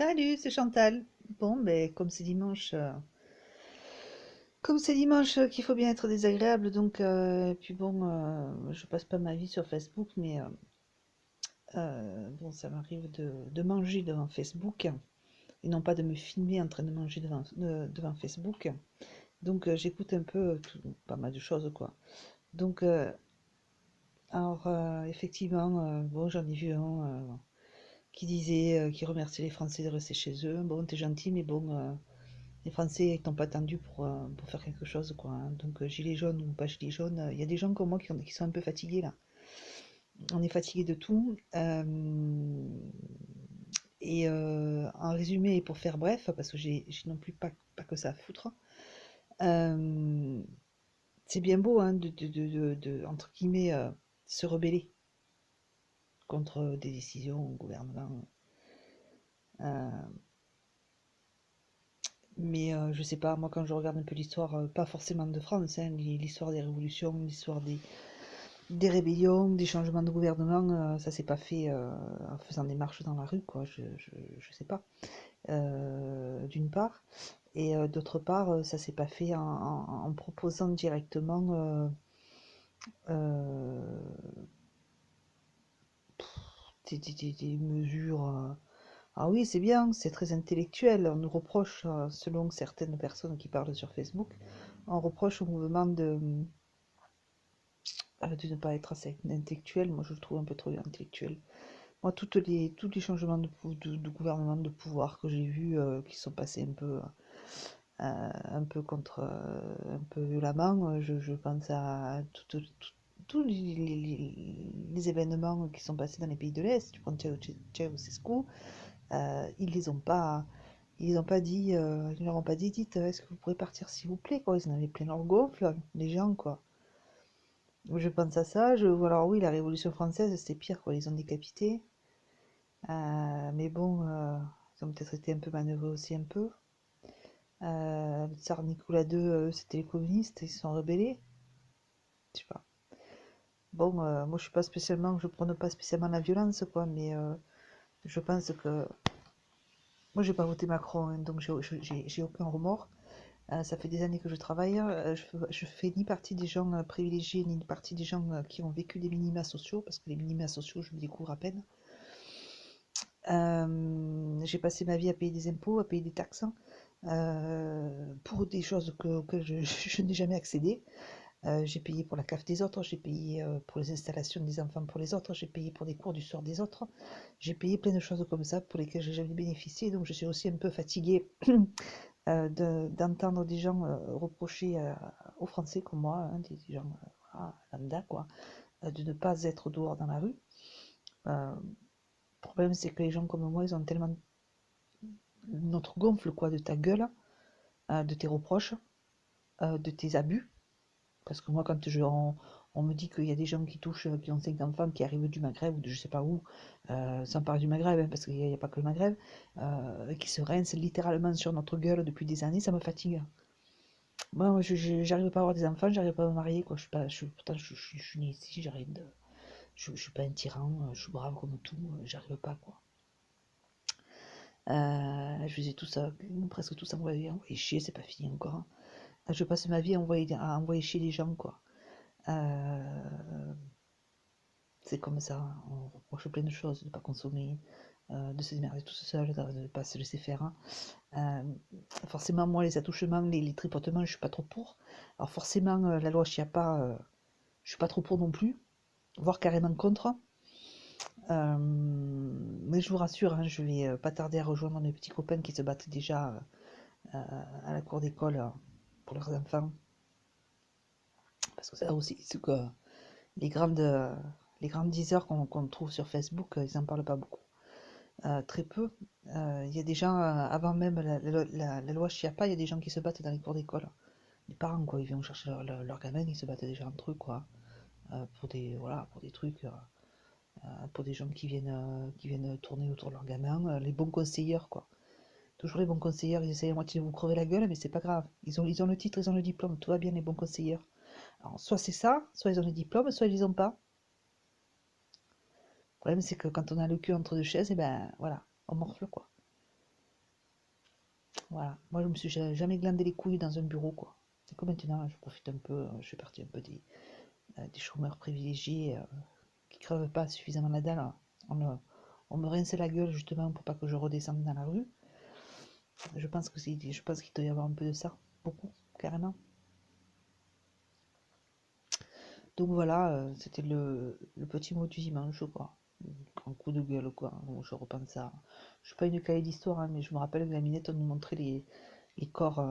Salut, c'est Chantal. Bon, ben, comme c'est dimanche qu'il faut bien être désagréable, donc, puis bon, je passe pas ma vie sur Facebook, mais bon, ça m'arrive de manger devant Facebook, et non pas de me filmer en train de manger devant Facebook. Donc, j'écoute un peu pas mal de choses, quoi. Donc, alors, effectivement, bon, j'en ai vu un qui disait, qui remerciait les Français de rester chez eux. Bon, t'es gentil, mais bon. Les Français n'ont pas attendu pour faire quelque chose, quoi, hein. Donc, gilets jaunes ou pas gilets jaunes, il y a des gens comme moi qui sont un peu fatigués, là. On est fatigués de tout. Et en résumé, et pour faire bref, parce que j'ai non plus pas que ça à foutre, euh, c'est bien beau, hein, entre guillemets, se rebeller contre des décisions au gouvernement. Euh, mais je sais pas, moi quand je regarde un peu l'histoire, pas forcément de France, hein, l'histoire des révolutions, l'histoire des rébellions, des changements de gouvernement, ça s'est pas fait en faisant des marches dans la rue, quoi. Je sais pas. D'une part. Et d'autre part, ça s'est pas fait en proposant directement euh, des mesures. Ah oui, c'est bien, c'est très intellectuel. On nous reproche, selon certaines personnes qui parlent sur Facebook, on reproche au mouvement de ne pas être assez intellectuel. Moi, je le trouve un peu trop intellectuel. Moi, tous les changements de gouvernement, de pouvoir que j'ai vus, qui sont passés un peu un peu violemment, je pense à tous les événements qui sont passés dans les pays de l'Est. Tu prends Ceausescu, ils les ont pas, ils leur ont pas dit, dites, est-ce que vous pourrez partir s'il vous plaît, quoi. Ils en avaient plein leur gonfle, les gens, quoi. Je pense à ça, alors oui, la Révolution française, c'était pire, quoi. Ils ont décapité. Mais bon, ils ont peut-être été un peu manœuvrés aussi un peu. Le tsar Nicolas II, c'était les communistes, ils se sont rebellés. Je sais pas. Bon, moi je prône pas spécialement la violence, quoi, mais je pense que moi j'ai pas voté Macron, hein, donc j'ai aucun remords. Ça fait des années que je travaille. Je fais ni partie des gens privilégiés, ni partie des gens qui ont vécu des minima sociaux, parce que les minima sociaux, je me découvre à peine. J'ai passé ma vie à payer des impôts, à payer des taxes, pour des choses auxquelles je n'ai jamais accédé. J'ai payé pour la CAF des autres, j'ai payé pour les installations des enfants pour les autres, j'ai payé pour des cours du soir des autres, j'ai payé plein de choses comme ça pour lesquelles j'ai jamais bénéficié, donc je suis aussi un peu fatiguée d'entendre des gens reprocher aux Français comme moi, hein, des gens voilà, lambda, quoi, de ne pas être dehors dans la rue. Le problème, c'est que les gens comme moi, ils ont tellement notre gonfle, quoi, de ta gueule, de tes reproches, de tes abus. Parce que moi, on me dit qu'il y a des gens qui touchent, qui ont 5 enfants, qui arrivent du Maghreb ou de je sais pas où, sans parler du Maghreb, hein, parce qu'il n'y a pas que le Maghreb, qui se rincent littéralement sur notre gueule depuis des années, ça me fatigue. Moi, j'arrive pas à avoir des enfants, j'arrive pas à me marier, quoi. Pourtant, je suis née ici, je suis pas un tyran, je suis brave comme tout, j'arrive pas, quoi. Je faisais tout ça, presque tout ça envoyer chier, c'est pas fini encore, hein. Je passe ma vie à envoyer chier les gens, quoi. Euh, c'est comme ça, on reproche plein de choses, de ne pas consommer, de se démerder tout seul, de ne pas se laisser faire, hein. Forcément, moi, les attouchements, les tripotements, je suis pas trop pour. Alors forcément, la loi Chiappa, je suis pas trop pour non plus, voire carrément contre. Mais je vous rassure, hein, je vais pas tarder à rejoindre mes petits copains qui se battent déjà à la cour d'école pour leurs enfants. Parce que ça aussi, c'est que les grandes, euh, les grandes 10 heures qu'on trouve sur Facebook, ils n'en parlent pas beaucoup. Très peu. Il y a des gens, avant même la loi Chiappa, il y a des gens qui se battent dans les cours d'école. Les parents, quoi, ils viennent chercher leur gamin, ils se battent déjà entre eux, quoi. Voilà, pour des trucs, pour des gens qui viennent tourner autour de leur gamin. Les bons conseillers, quoi. Toujours les bons conseillers, ils essayent à moitié de vous crever la gueule, mais c'est pas grave. Ils ont le titre, ils ont le diplôme, tout va bien, les bons conseillers. Alors, soit c'est ça, soit ils ont le diplôme, soit ils les ont pas. Le problème, c'est que quand on a le cul entre deux chaises, et ben voilà, on morfle, quoi. Voilà. Moi, je me suis jamais glandé les couilles dans un bureau, quoi. C'est comme maintenant, je profite un peu, je fais partie un peu des chômeurs privilégiés qui crevent pas suffisamment la dalle, hein. On me rince la gueule justement pour pas que je redescende dans la rue. Je pense qu'il doit y avoir un peu de ça, beaucoup, carrément. Donc voilà, c'était le petit mot du dimanche, quoi. Un coup de gueule, quoi. Bon, je repense à. Je suis pas une cahier d'histoire, hein, mais je me rappelle que la minette, on nous montrait les corps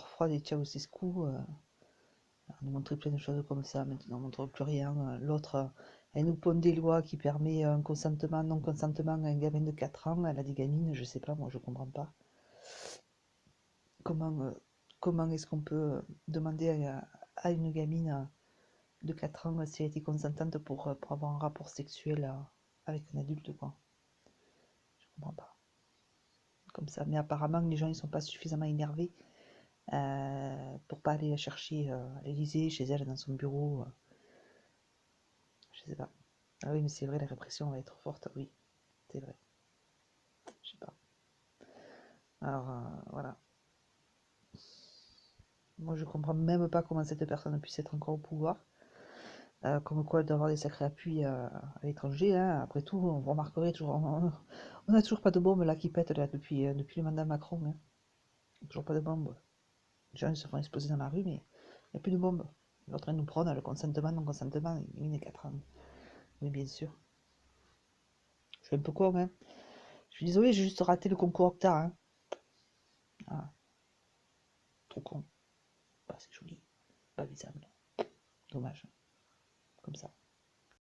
froids des Ceausescu. On nous montrait plein de choses comme ça. Maintenant, on ne montre plus rien. L'autre, elle nous pond des lois qui permettent un consentement, non-consentement à un gamin de 4 ans. Elle a des gamines, je sais pas, moi, je comprends pas. Comment, comment est-ce qu'on peut demander à une gamine de 4 ans si elle était consentante pour avoir un rapport sexuel avec un adulte, quoi. Je comprends pas. Comme ça. Mais apparemment, les gens, ils sont pas suffisamment énervés pour pas aller la chercher à l'Élysée, chez elle, dans son bureau. Je sais pas. Ah oui, mais c'est vrai, la répression va être forte, oui, c'est vrai. Je sais pas. Alors, voilà. Moi, je comprends même pas comment cette personne puisse être encore au pouvoir. Comme quoi, elle doit avoir des sacrés appuis à l'étranger, hein. Après tout, on remarquerait toujours. On a toujours pas de bombe là qui pète là, depuis le mandat Macron, hein. Toujours pas de bombe. Les gens ils se font exploser dans la rue, mais il n'y a plus de bombe. L'autre, elle nous prône le consentement, non-consentement, il est 4 ans. Oui, bien sûr. Je suis un peu con, hein. Je suis désolée, j'ai juste raté le concours Octa, hein. Ah, trop con. Pas assez joli. Pas visable. Dommage.